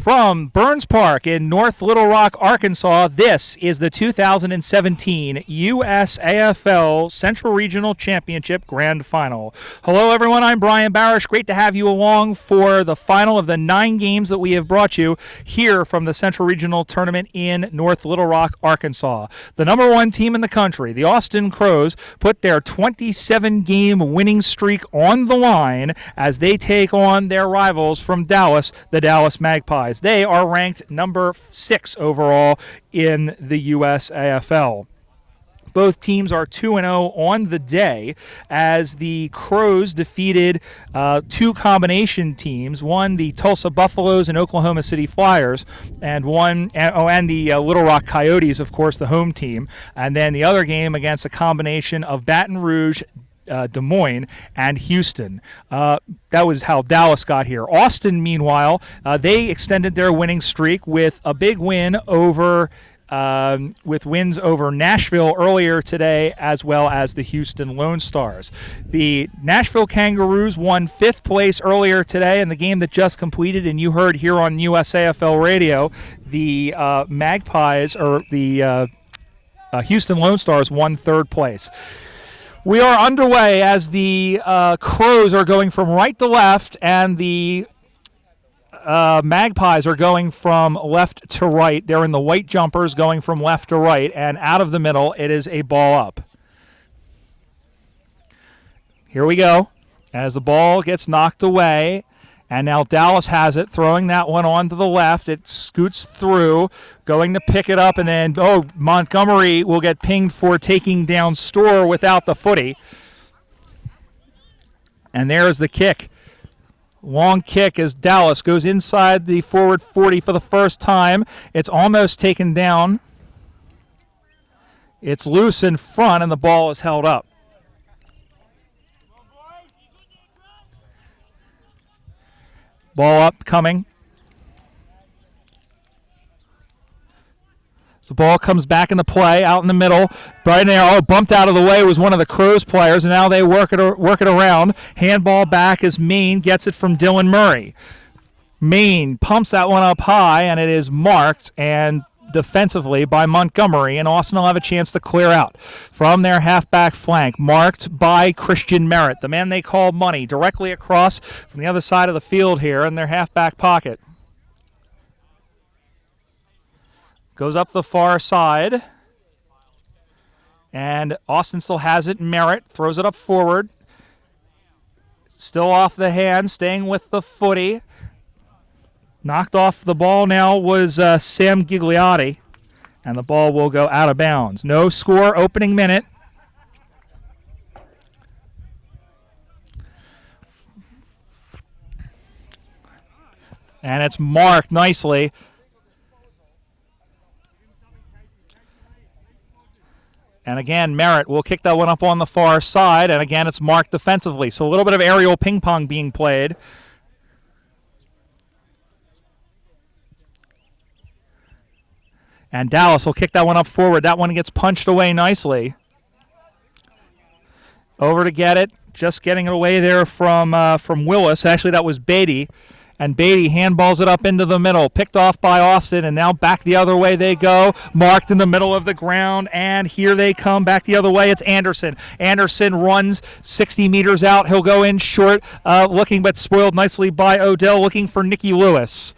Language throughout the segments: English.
From Burns Park in North Little Rock, Arkansas, this is the 2017 USAFL Central Regional Championship Grand Final. Hello, everyone. I'm Brian Barish. Great to have you along for the final of the 9 games that we have brought you here from the Central Regional Tournament in North Little Rock, Arkansas. The number 1 team in the country, the Austin Crows, put their 27-game winning streak on the line as they take on their rivals from Dallas, the Dallas Magpies. They are ranked number 6 overall in the USAFL. Both teams are 2-0 on the day as the Crows defeated 2 combination teams, one the Tulsa Buffaloes and Oklahoma City Flyers, and the Little Rock Coyotes, of course, the home team, and then the other game against a combination of Baton Rouge, Des Moines, and Houston. That was how Dallas got here. Austin, meanwhile, they extended their winning streak with a big win with wins over Nashville earlier today, as well as the Houston Lone Stars. The Nashville Kangaroos won 5th place earlier today in the game that just completed, and you heard here on USAFL Radio, the Magpies, or the Houston Lone Stars, won 3rd place. We are underway as the Crows are going from right to left, and the Magpies are going from left to right. They're in the white jumpers going from left to right, and out of the middle, it is a ball up. Here we go as the ball gets knocked away. And now Dallas has it, throwing that one on to the left. It scoots through, going to pick it up, and then, Montgomery will get pinged for taking down Storr without the footy. And there's the kick. Long kick as Dallas goes inside the forward 40 for the first time. It's almost taken down. It's loose in front, and the ball is held up. Ball up, coming. So the ball comes back in the play, out in the middle. Right there, bumped out of the way was one of the Crows players, and now they work it around. Handball back as Maine gets it from Dylan Murray. Maine pumps that one up high, and it is marked and defensively by Montgomery, and Austin will have a chance to clear out from their halfback flank, marked by Christian Merritt, the man they call Money, directly across from the other side of the field here in their halfback pocket. Goes up the far side, and Austin still has it. Merritt throws it up forward, still off the hand, staying with the footy. Knocked off the ball now was Sam Gigliotti, and the ball will go out of bounds. No score, opening minute. And it's marked nicely. And again, Merritt will kick that one up on the far side, and again, it's marked defensively. So a little bit of aerial ping pong being played. And Dallas will kick that one up forward. That one gets punched away nicely. Over to get it. Just getting it away there from Willis. Actually, that was Beatty. And Beatty handballs it up into the middle. Picked off by Austin, and now back the other way they go. Marked in the middle of the ground, and here they come back the other way. It's Anderson. Anderson runs 60 meters out. He'll go in short, looking but spoiled nicely by Odell, looking for Nicky Lewis.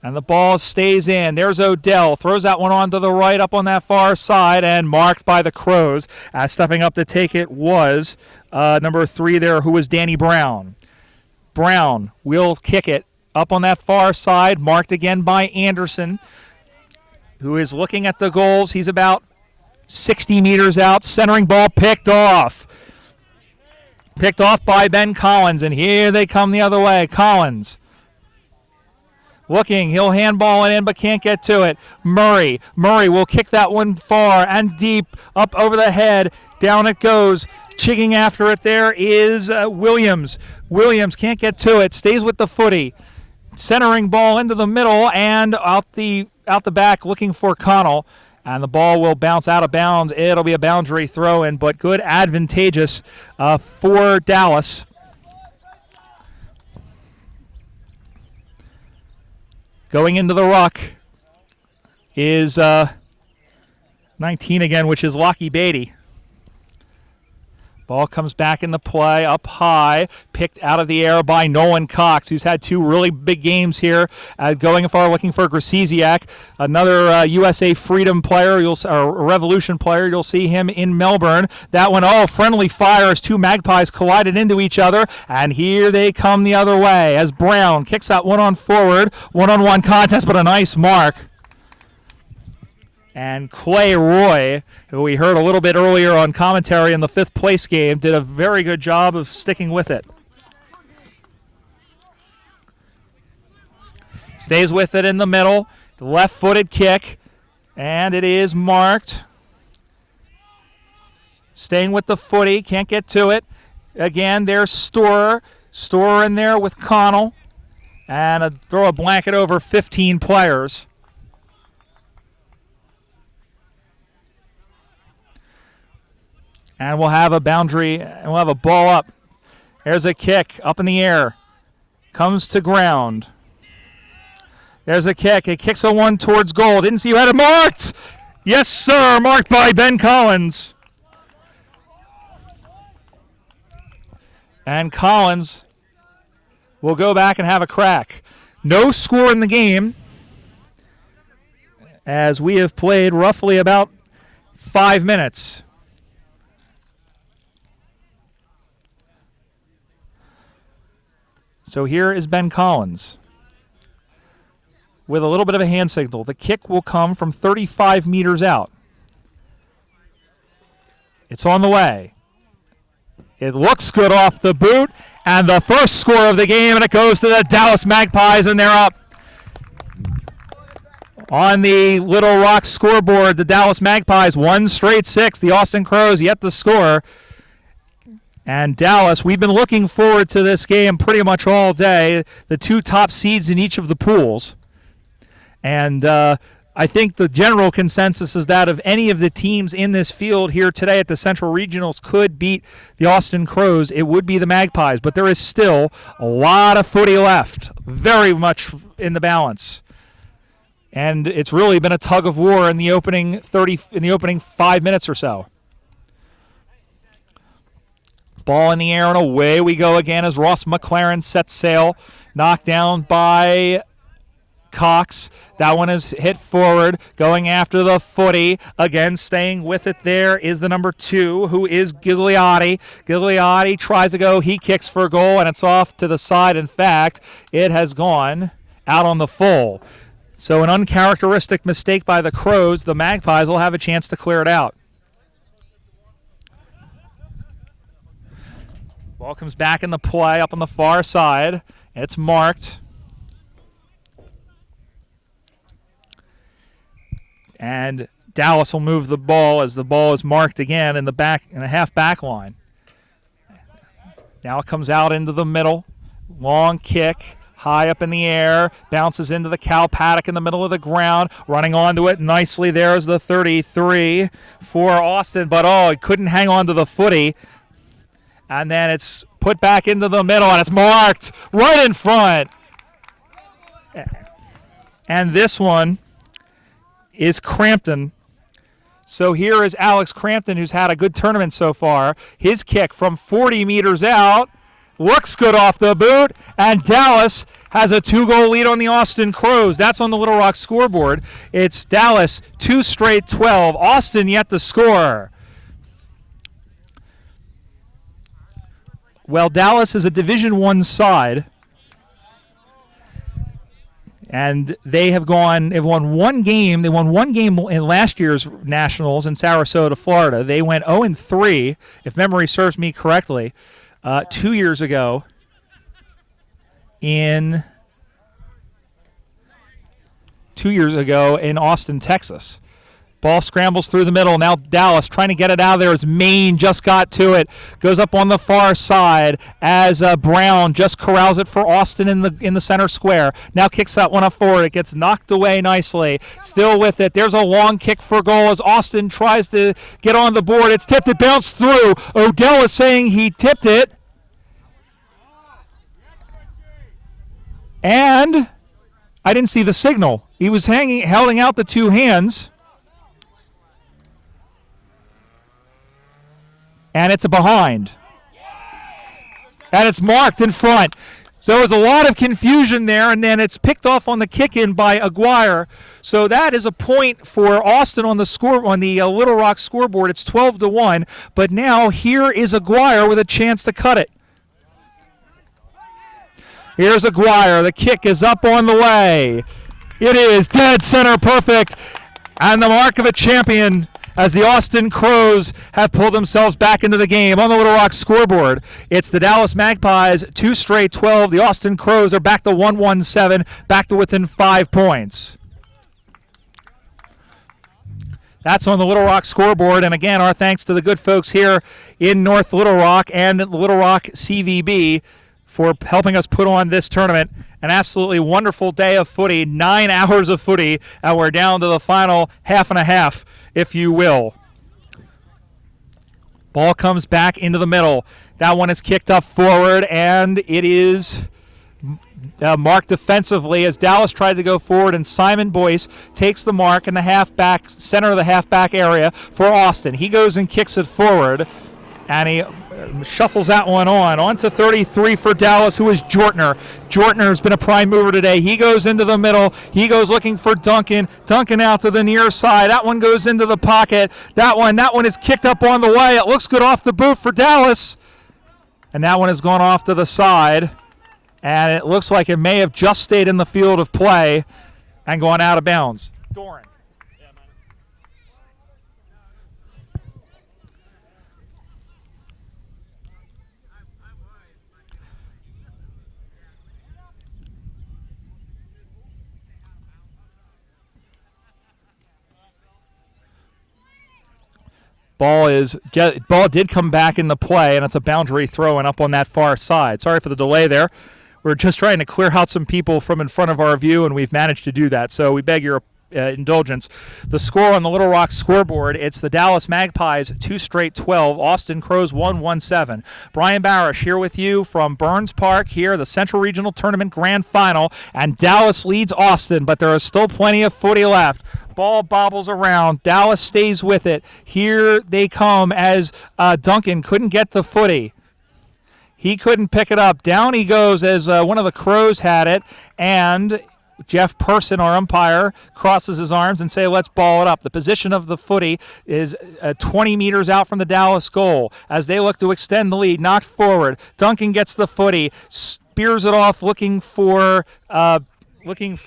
And the ball stays in. There's Odell. Throws that one on to the right up on that far side and marked by the Crows. Stepping up to take it was number 3 there, who was Danny Brown. Brown will kick it up on that far side. Marked again by Anderson, who is looking at the goals. He's about 60 meters out. Centering ball picked off. Picked off by Ben Collins. And here they come the other way. Collins. Looking, he'll handball it in, but can't get to it. Murray will kick that one far and deep, up over the head. Down it goes. Chigging after it there is Williams. Williams can't get to it. Stays with the footy. Centering ball into the middle and out the back, looking for Connell. And the ball will bounce out of bounds. It'll be a boundary throw-in, but good, advantageous for Dallas. Going into the ruck is 19 again, which is Lockie Beatty. Ball comes back in the play, up high, picked out of the air by Nolan Cox, who's had two really big games here. Going far, looking for Grzyziak, another USA Freedom player, or Revolution player. You'll see him in Melbourne. That one, friendly fire as two Magpies collided into each other, and here they come the other way as Brown kicks that one on forward. One-on-one contest, but a nice mark. And Clay Roy, who we heard a little bit earlier on commentary in the fifth place game, did a very good job of sticking with it. Stays with it in the middle. The left-footed kick, and it is marked. Staying with the footy, can't get to it. Again, there's Storer. Storer in there with Connell. And throw a blanket over 15 players. And we'll have a boundary, and we'll have a ball up. There's a kick up in the air. Comes to ground. There's a kick. It kicks a one towards goal. Didn't see who had it marked. Yes, sir. Marked by Ben Collins. And Collins will go back and have a crack. No score in the game, as we have played roughly about 5 minutes. So here is Ben Collins with a little bit of a hand signal. The kick will come from 35 meters out. It's on the way. It looks good off the boot, and the first score of the game, and it goes to the Dallas Magpies, and they're up. On the Little Rock scoreboard, the Dallas Magpies, 1 straight 6. The Austin Crows yet to score. And Dallas, we've been looking forward to this game pretty much all day. The two top seeds in each of the pools. And I think the general consensus is that of any of the teams in this field here today at the Central Regionals could beat the Austin Crows, it would be the Magpies. But there is still a lot of footy left, very much in the balance. And it's really been a tug of war in the opening 5 minutes or so. Ball in the air, and away we go again as Ross McLaren sets sail. Knocked down by Cox. That one is hit forward, going after the footy. Again, staying with it there is the number 2, who is Gigliotti. Gigliotti tries to go. He kicks for a goal, and it's off to the side. In fact, it has gone out on the full. So an uncharacteristic mistake by the Crows. The Magpies will have a chance to clear it out. Ball comes back in the play up on the far side. It's marked. And Dallas will move the ball as the ball is marked again in the half back line. Now it comes out into the middle. Long kick. High up in the air. Bounces into the cow paddock in the middle of the ground. Running onto it nicely. There's the 33 for Austin. But it couldn't hang on to the footy. And then it's put back into the middle, and it's marked right in front. And this one is Crampton. So here is Alex Crampton, who's had a good tournament so far. His kick from 40 meters out looks good off the boot, and Dallas has a 2-goal lead on the Austin Crows. That's on the Little Rock scoreboard. It's Dallas 2 straight 12. Austin yet to score. Well, Dallas is a Division I side, and they've won one game. They won one game in last year's Nationals in Sarasota, Florida. They went 0-3, if memory serves me correctly, 2 years ago in Austin, Texas. Ball scrambles through the middle. Now Dallas trying to get it out of there as Maine just got to it. Goes up on the far side as Brown just corrals it for Austin in the center square. Now kicks that one up forward. It gets knocked away nicely. Still with it. There's a long kick for goal as Austin tries to get on the board. It's tipped. It bounced through. Odell is saying he tipped it. And I didn't see the signal. He was holding out the two hands. And it's a behind. And it's marked in front. So there was a lot of confusion there, and then it's picked off on the kick-in by Aguirre. So that is a point for Austin on the Little Rock scoreboard. It's 12-1, but now here is Aguirre with a chance to cut it. Here's Aguirre. The kick is up on the way. It is dead center perfect, and the mark of a champion as the Austin Crows have pulled themselves back into the game on the Little Rock scoreboard. It's the Dallas Magpies, 2 straight 12. The Austin Crows are back to 117, back to within 5 points. That's on the Little Rock scoreboard, and again, our thanks to the good folks here in North Little Rock and Little Rock CVB for helping us put on this tournament. An absolutely wonderful day of footy, 9 hours of footy, and we're down to the final half and a half, if you will. Ball comes back into the middle. That one is kicked up forward, and it is marked defensively as Dallas tried to go forward, and Simon Boyce takes the mark in the halfback center of the halfback area for Austin. He goes and kicks it forward, and he shuffles that one on to 33 for Dallas, who is Jortner. Jortner has been a prime mover today. He goes into the middle. He goes looking for Duncan. Duncan out to the near side. That one goes into the pocket. That one is kicked up on the way. It looks good off the boot for Dallas. And that one has gone off to the side. And it looks like it may have just stayed in the field of play and gone out of bounds. Doran. Ball did come back in the play, and it's a boundary throw and up on that far side. Sorry for the delay there. We're just trying to clear out some people from in front of our view, and we've managed to do that. So we beg your indulgence. The score on the Little Rock scoreboard, it's the Dallas Magpies 2 straight 12, Austin Crows 117. Brian Barish here with you from Burns Park here, the Central Regional Tournament Grand Final, and Dallas leads Austin, but there is still plenty of footy left. Ball bobbles around. Dallas stays with it. Here they come as Duncan couldn't get the footy. He couldn't pick it up. Down he goes as one of the Crows had it, and Jeff Person, our umpire, crosses his arms and say, let's ball it up. The position of the footy is 20 meters out from the Dallas goal as they look to extend the lead. Knocked forward. Duncan gets the footy, spears it off looking for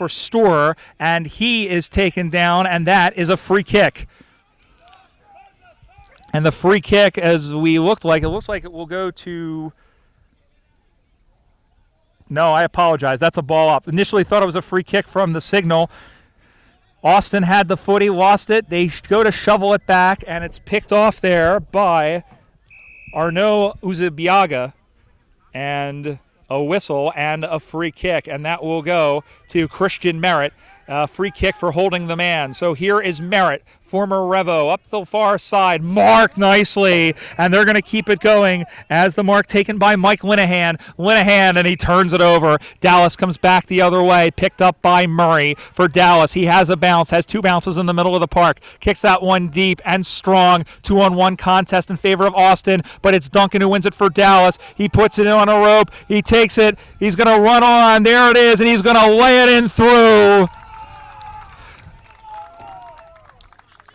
Storer, and he is taken down, and that is a free kick. And the free kick, as we looks like it will go to... No, I apologize. That's a ball up. Initially thought it was a free kick from the signal. Austin had the footy, lost it. They go to shovel it back, and it's picked off there by Arnaud Uzabiaga, and a whistle and a free kick, and that will go to Christian Merritt. Free kick for holding the man. So here is Merritt, former Revo, up the far side, marked nicely, and they're going to keep it going as the mark taken by Mike Linehan, and he turns it over. Dallas comes back the other way, picked up by Murray for Dallas. He has a bounce, has 2 bounces in the middle of the park, kicks that one deep and strong. 2-on-1 contest in favor of Austin, but it's Duncan who wins it for Dallas. He puts it on a rope, he takes it, he's going to run on, there it is, and he's going to lay it in through.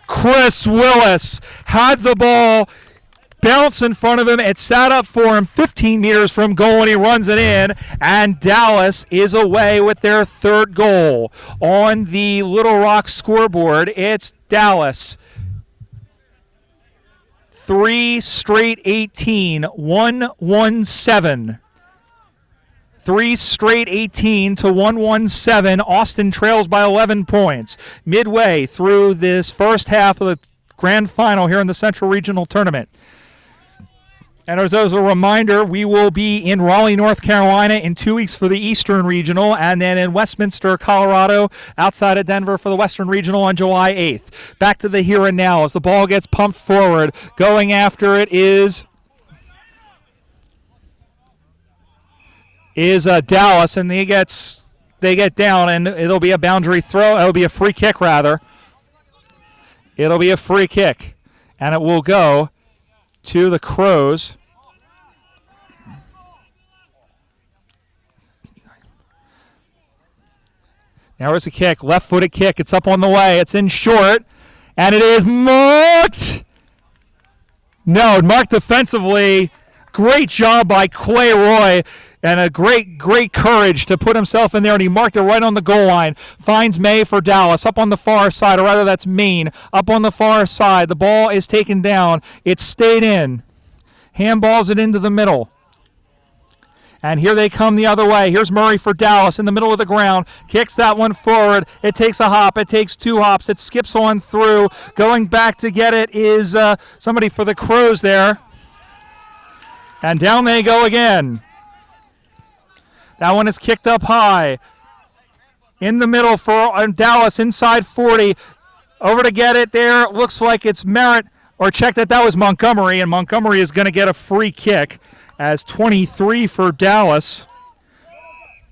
Chris Willis had the ball bounce in front of him. It sat up for him 15 meters from goal, and he runs it in. And Dallas is away with their 3rd goal. On the Little Rock scoreboard, it's Dallas 3 straight 18, 117. 3 straight 18 to 117. Austin trails by 11 points. Midway through this first half of the grand final here in the Central Regional Tournament. And as a reminder, we will be in Raleigh, North Carolina in 2 weeks for the Eastern Regional, and then in Westminster, Colorado, outside of Denver for the Western Regional on July 8th. Back to the here and now as the ball gets pumped forward. Going after it is Dallas, and he gets they get down, and it'll be a boundary throw. It'll be a free kick, rather. It'll be a free kick, and it will go to the Crows. Now there's a kick, left-footed kick. It's up on the way. It's in short, and it is marked. No, marked defensively. Great job by Clay Roy, and a great courage to put himself in there, and he marked it right on the goal line. Finds May for Dallas, up on the far side, or rather that's Maine, up on the far side. The ball is taken down. It stayed in. Handballs it into the middle. And here they come the other way. Here's Murray for Dallas in the middle of the ground. Kicks that one forward. It takes a hop. It takes two hops. It skips on through. Going back to get it is somebody for the Crows there. And down they go again. That one is kicked up high. In the middle for Dallas, inside 40. Over to get it there. Looks like it's Merritt. Or check that was Montgomery. And Montgomery is going to get a free kick. As 23 for Dallas,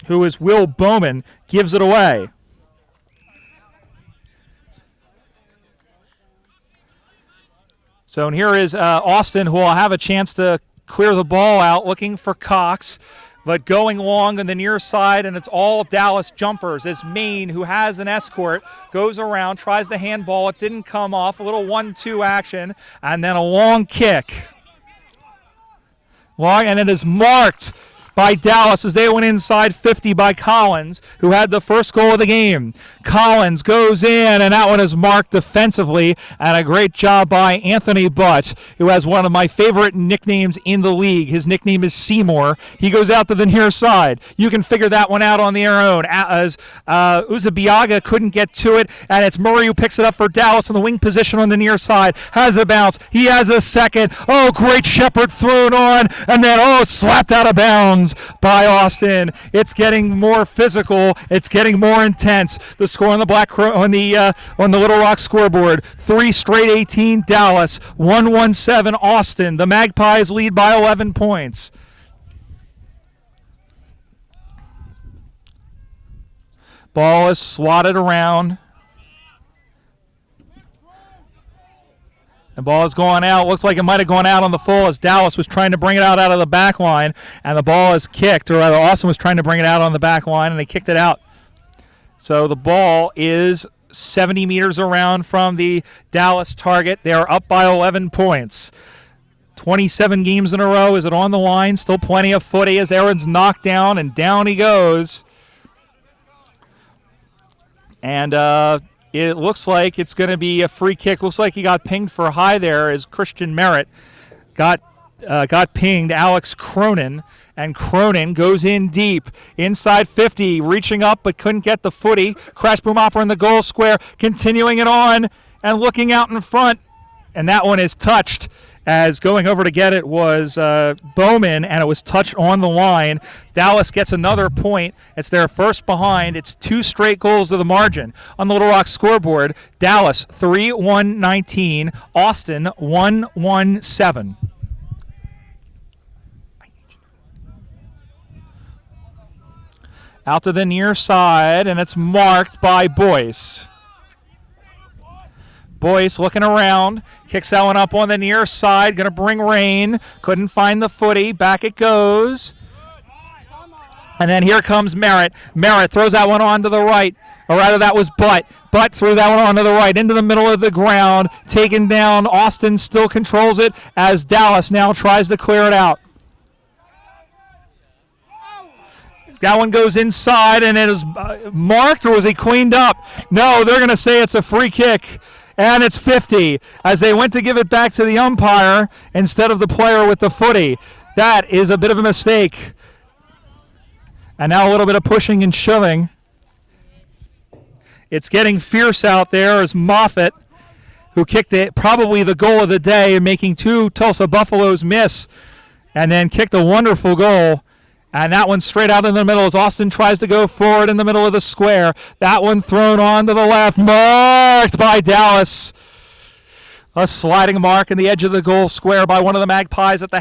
who is Will Bowman, gives it away. So and here is Austin, who will have a chance to clear the ball out, looking for Cox, but going long on the near side, and it's all Dallas jumpers. As Maine, who has an escort, goes around, tries the handball. It didn't come off. A little 1-2 action, and then a long kick. Long, and it is marked by Dallas as they went inside 50 by Collins, who had the first goal of the game. Collins goes in, and that one is marked defensively, and a great job by Anthony Butt, who has one of my favorite nicknames in the league. His nickname is Seymour. He goes out to the near side. You can figure that one out on their own, as Uzabiaga couldn't get to it, and it's Murray who picks it up for Dallas in the wing position on the near side. Has a bounce. He has a second. Oh, great Shepherd thrown on, and then, slapped out of bounds by Austin. It's getting more physical. It's getting more intense. The score on the on the Little Rock scoreboard: 3 straight 18 Dallas, 1-1-7 Austin. The Magpies lead by 11 points. Ball is swatted around. The ball is going out. Looks like it might have gone out on the full as Dallas was trying to bring it out of the back line, and the ball is kicked, or rather Austin was trying to bring it out on the back line, and they kicked it out. So the ball is 70 meters around from the Dallas target. They are up by 11 points. 27 games in a row. Is it on the line? Still plenty of footy as Aaron's knocked down, and down he goes. And it looks like it's going to be a free kick. Looks like he got pinged for high there as Christian Merritt got pinged. Alex Cronin, and Cronin goes in deep. Inside 50, reaching up but couldn't get the footy. Crash boom opera in the goal square, continuing it on and looking out in front. And that one is touched as going over to get it was Bowman, and it was touched on the line. Dallas gets another point. It's their first behind. It's 2 straight goals to the margin. On the Little Rock scoreboard, Dallas 3-1-19, Austin 1-1-7. Out to the near side, and it's marked by Boyce. Boyce looking around, kicks that one up on the near side, going to bring rain. Couldn't find the footy. Back it goes. And then here comes Merritt. Merritt throws that one on to the right. Or rather, that was Butt. Butt threw that one on to the right, into the middle of the ground. Taken down. Austin still controls it as Dallas now tries to clear it out. That one goes inside, and it is marked, or was he cleaned up? No, they're going to say it's a free kick. And it's 50 as they went to give it back to the umpire instead of the player with the footy. That is a bit of a mistake. And now a little bit of pushing and shoving. It's getting fierce out there as Moffitt, who kicked it, probably the goal of the day, and making 2 Tulsa Buffaloes miss, and then kicked a wonderful goal. And that one straight out in the middle as Austin tries to go forward in the middle of the square. That one thrown on to the left. Marked by Dallas. A sliding mark in the edge of the goal square by one of the Magpies at the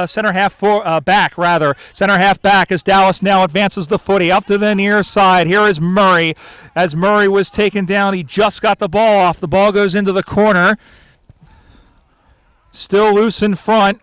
center half back rather. Center half back as Dallas now advances the footy up to the near side. Here is Murray. As Murray was taken down, he just got the ball off. The ball goes into the corner. Still loose in front.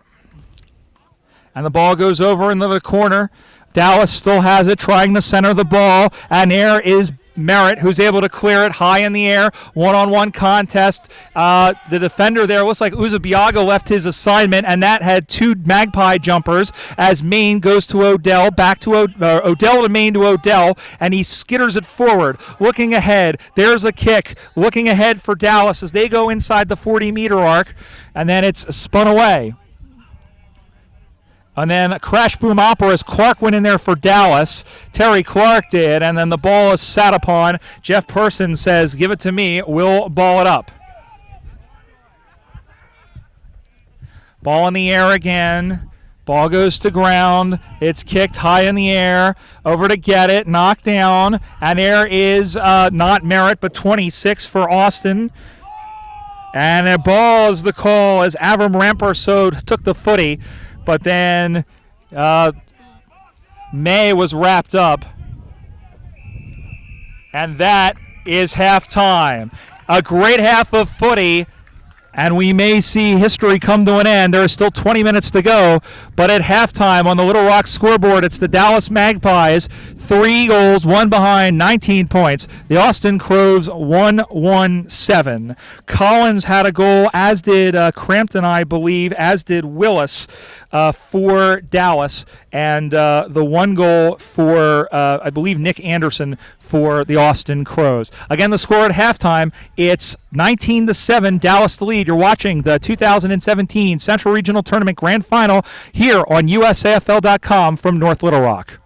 And the ball goes over into the corner. Dallas still has it, trying to center the ball. And there is Merritt, who's able to clear it high in the air. One-on-one contest. The defender there looks like Uzabiaga left his assignment, and that had two Magpie jumpers as Maine goes to Odell, back to Odell to Maine to Odell, and he skitters it forward. Looking ahead, there's a kick. Looking ahead for Dallas as they go inside the 40-meter arc, and then it's spun away. And then crash boom opera as Clark went in there for Dallas. Terry Clark did, and then the ball is sat upon. Jeff Person says, give it to me, we'll ball it up. Ball in the air again. Ball goes to ground. It's kicked high in the air. Over to get it, knocked down. And there is not Merritt, but 26 for Austin. And a ball is the call as Avram Rampersod took the footy. But then May was wrapped up. And that is halftime. A great half of footy. And we may see history come to an end. There are still 20 minutes to go. But at halftime on the Little Rock scoreboard, it's the Dallas Magpies. 3 goals, 1 behind, 19 points. The Austin Crows 1-1-7. Collins had a goal, as did Crampton, I believe, as did Willis for Dallas. And the 1 goal for, I believe, Nick Anderson for the Austin Crows. Again, the score at halftime, it's 19-7, Dallas the lead. You're watching the 2017 Central Regional Tournament Grand Final here on USAFL.com from North Little Rock.